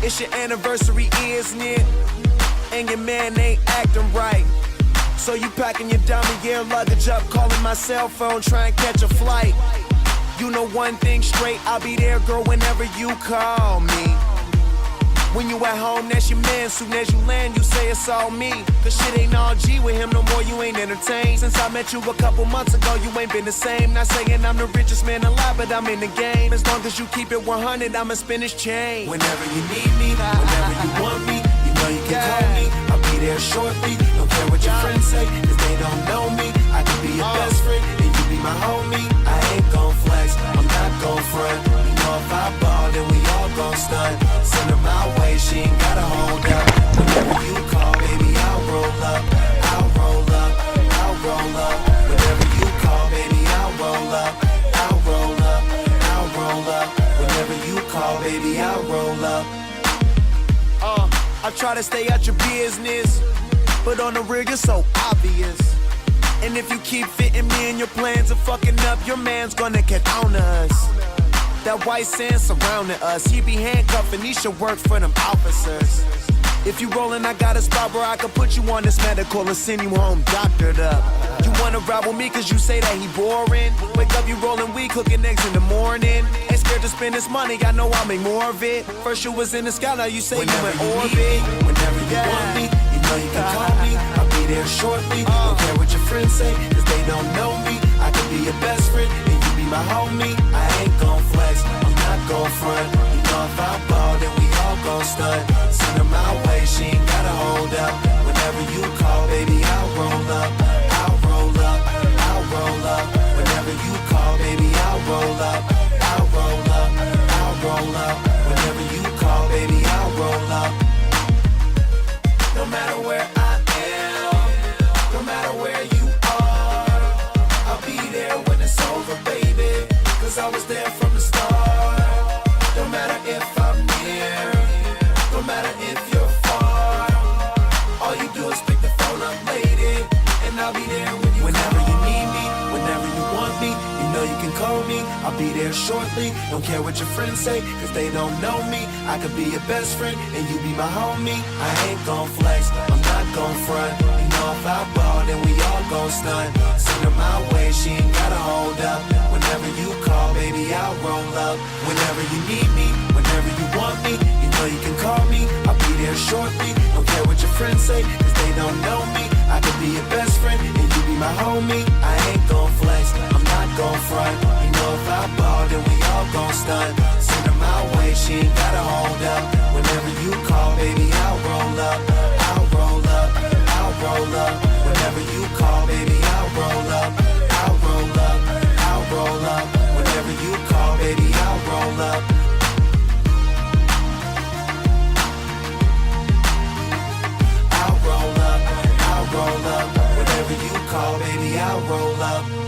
It's your anniversary, isn't it? And your man ain't acting right. So you packing your dummy gear luggage up, calling my cell phone, trying to catch a flight. You know one thing straight, I'll be there, girl, whenever you call me. When you at home, that's your man. Soon as you land, you say it's all me. Cause shit ain't all G with him no more, you ain't entertained. Since I met you a couple months ago, you ain't been the same. Not saying I'm the richest man alive, but I'm in the game. As long as you keep it 100, I'ma spin this chain. Whenever you need me, whenever you want me, you know you can call me. I'll be there shortly, don't care what your friends say, cause they don't know me. I can be your best friend, and you be my homie. I ain't gon' flex, I'm not gon' front. You know if I ball, then we all gon' stunt. Send her my way, she ain't gotta hold up. Whenever you call, baby, I'll roll up. I'll roll up, I'll roll up. Whenever you call, baby, I'll roll up. I'll roll up, I'll roll up. Whenever you call, baby, I'll roll up. I try to stay out your business, but on the real, you're so obvious. And if you keep fitting me in your plans of fucking up, your man's gonna catch on to us. That white sand surrounding us, he be handcuffing, he should work for them officers. If you rollin', I got a spot where I can put you on this medical and send you home doctored up. You wanna ride with me cause you say that he boring. Wake up, you rollin' weed, cooking eggs in the morning. Ain't scared to spend this money, I know I'll make more of it. First you was in the sky, now you say whenever you in orbit. Whenever you want me, you know you can call me. I'll be there shortly, don't care what your friends say, cause they don't know me. I can be your best friend, and you be my homie. I ain't gon' flex, I'm not gon' front. You know if I ball, then we all gon' stunt. Send her my way, she ain't gotta hold up. Whenever you call, baby, I'll roll up. I'll roll up, I'll roll up. Whenever you call, baby, I'll roll up. I'll roll up, I'll roll up. Whenever you call, baby, I'll roll up. No matter where I am, no matter where you are, I'll be there when it's over, baby. Cause I was there from the start. No matter if I'm near, no matter if you're far, all you do is pick the phone up, lady, and I'll be there when you whenever call. You need me, whenever you want me, you know you can call me. I'll be there shortly, don't care what your friends say, cause they don't know me. I could be your best friend, and you be my homie. I ain't gon' flex, I'm not gon' front. You know if I ball, then we all gon' stunt. Send her my way, she ain't gotta hold up. Whenever you call, baby, I'll roll up. Whenever you need me, whenever you want me, you know you can call me. I'll be there shortly, don't care what your friends say, cause they don't know me. I could be your best friend, and you be my homie. I ain't gon' flex, I'm not gon' front. You know if I ball, then we all gon' stunt. Send her my way, she ain't gotta hold up. Whenever you call, baby, I'll roll up. I'll roll up, I'll roll up. Whenever you call, baby, I'll roll up. I'll roll up, I'll roll up. Whenever you call, baby, I'll roll up. I'll roll up, I'll roll up. Whenever you call, baby, I'll roll up.